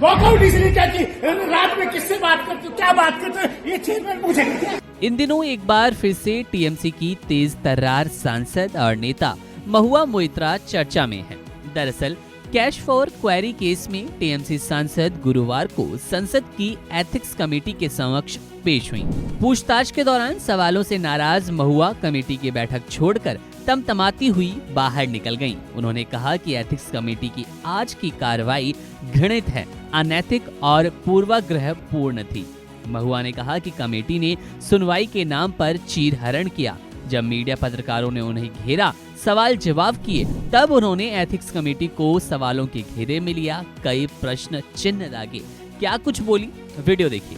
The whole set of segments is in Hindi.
वॉकआउट इसलिए क्या कि रात में किससे बात करते हो, क्या बात करते हो, ये चेयरमैन पूछेंगे। इन दिनों एक बार फिर से टीएमसी की तेज तर्रार सांसद और नेता महुआ मोइत्रा चर्चा में है। दरअसल कैश फॉर क्वेरी केस में टीएमसी सांसद गुरुवार को संसद की एथिक्स कमेटी के समक्ष पेश हुई। पूछताछ के दौरान सवालों से नाराज महुआ कमेटी की बैठक छोड़कर तमतमाती हुई बाहर निकल गईं। उन्होंने कहा कि एथिक्स कमेटी की आज की कार्रवाई घृणित है, अनैतिक और पूर्वाग्रह पूर्ण थी। महुआ ने कहा कि कमेटी ने सुनवाई के नाम पर चीरहरण किया। जब मीडिया पत्रकारों ने उन्हें घेरा, सवाल जवाब किए, तब उन्होंने एथिक्स कमेटी को सवालों के घेरे में लिया, कई प्रश्न चिन्ह दागे। क्या कुछ बोली, वीडियो देखिए।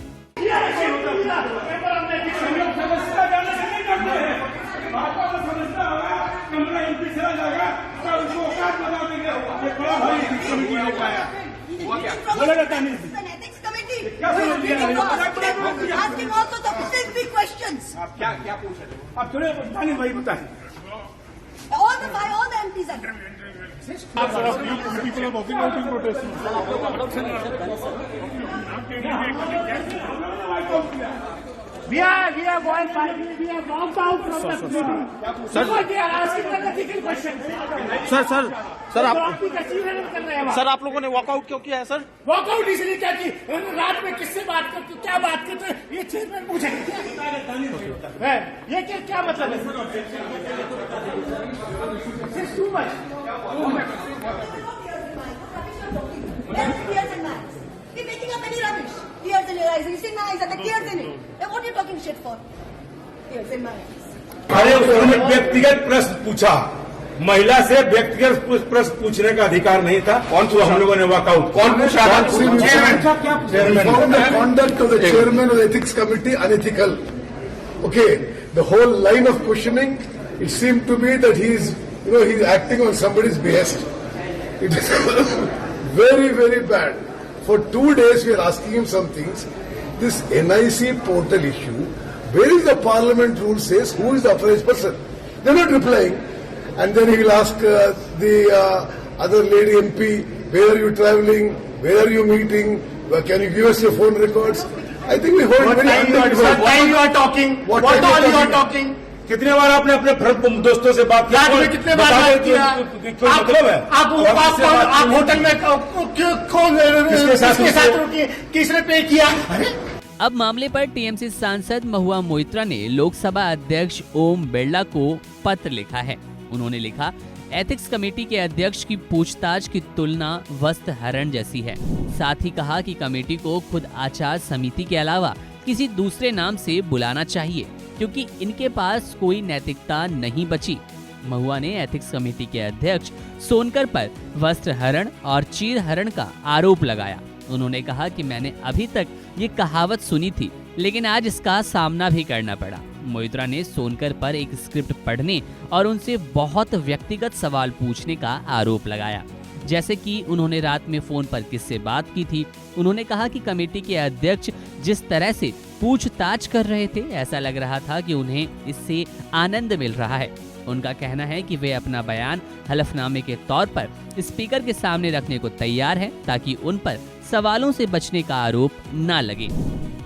क्या पूछ रहे हो आप? थोड़े दानिश भाई बताइए। All the MPs are there. People are walking out in protest. We are going by. We are walked out from the committee. Sir, they are asking the ethical questions. Sir आप लोगों ने वॉकआउट क्यों किया है सर? वॉकआउट इसलिए क्या कि रात में किससे बात करते हो, क्या बात करते हो, ये चेयरमैन पूछेंगे। ये क्या मतलब है? It's too much. Tears and knives. We're making up any rubbish. Tears in your eyes. You see knives and the tears in it. Then what are you talking shit for? Tears in my eyes. अरे उन्होंने व्यक्तिगत प्रश्न पूछा, महिला से व्यक्तिगत प्रश्न पूछने का अधिकार नहीं था। कौन पूछा? हम लोगों ने वॉकआउट। कौन पूछा? Chairman. Conduct of the chairman of the ethics committee unethical. Okay, the whole line of questioning, it seemed to me that he's acting on somebody's behest. It is very, very bad. For 2 days we are asking him some things. This NIC portal issue, where is the parliament rule says who is the authorized person? They are not replying. And then he will ask the other lady MP, where are you travelling? Where are you meeting? Can you give us your phone records? I think we hold very unbelievable. What time you are talking? What all you are talking? कितने बार आपने अपने दोस्तों से बात की? रात में कितने बार बात किया? मतलब है आप होटल में किसके साथ रुकी? किसने पे किया? अब मामले पर टीएमसी सांसद महुआ मोइत्रा ने लोकसभा अध्यक्ष ओम बिरला को पत्र लिखा है। उन्होंने लिखा, एथिक्स कमेटी के अध्यक्ष की पूछताछ की तुलना वस्त्र हरण जैसी है। साथ ही कहा कि कमेटी को खुद आचार समिति के अलावा किसी दूसरे नाम से बुलाना चाहिए, क्योंकि इनके पास कोई नैतिकता नहीं बची। महुआ ने एथिक्स कमेटी के अध्यक्ष सोनकर पर वस्त्र हरण और चीर हरण का आरोप लगाया। उन्होंने कहा कि मैंने अभी तक ये कहावत सुनी थी, लेकिन आज इसका सामना भी करना पड़ा। मोइत्रा ने सोनकर पर एक स्क्रिप्ट पढ़ने और उनसे बहुत व्यक्तिगत सवाल पूछने का आरोप लगाया, जैसे कि उन्होंने रात में फोन पर किससे बात की थी। उन्होंने कहा कि कमेटी के अध्यक्ष जिस तरह से पूछताछ कर रहे थे, ऐसा लग रहा था कि उन्हें इससे आनंद मिल रहा है। उनका कहना है कि वे अपना बयान हलफनामे के तौर पर स्पीकर के सामने रखने को तैयार हैं, ताकि उन पर सवालों से बचने का आरोप न लगे।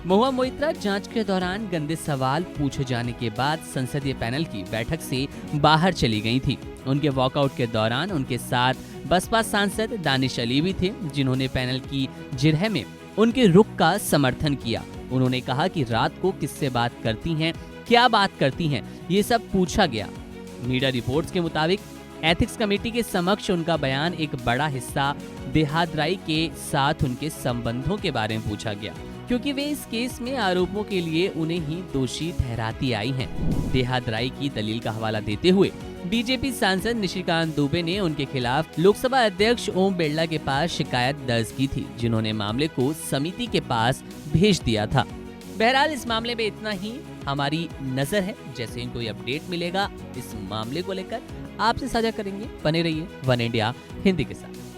महुआ मोइत्रा जांच के दौरान गंदे सवाल पूछे जाने के बाद संसदीय पैनल की बैठक से बाहर चली गई थी। उनके वॉकआउट के दौरान उनके साथ बसपा सांसद दानिश अली भी थे, जिन्होंने पैनल की जिरह में उनके रुख का समर्थन किया। उन्होंने कहा कि रात को किससे बात करती हैं, क्या बात करती हैं, ये सब पूछा गया। मीडिया रिपोर्ट्स के मुताबिक एथिक्स कमेटी के समक्ष उनका बयान एक बड़ा हिस्सा देहादराई के साथ उनके संबंधों के बारे में पूछा गया, क्योंकि वे इस केस में आरोपों के लिए उन्हें ही दोषी ठहराती आई हैं। देहादराई की दलील का हवाला देते हुए बीजेपी सांसद निशिकांत दुबे ने उनके खिलाफ लोकसभा अध्यक्ष ओम बिरला के पास शिकायत दर्ज की थी, जिन्होंने मामले को समिति के पास भेज दिया था। बहरहाल इस मामले में इतना ही हमारी नजर है। जैसे ही कोई अपडेट मिलेगा इस मामले को लेकर आपसे साझा करेंगे। बने रहिए वन इंडिया हिंदी के साथ।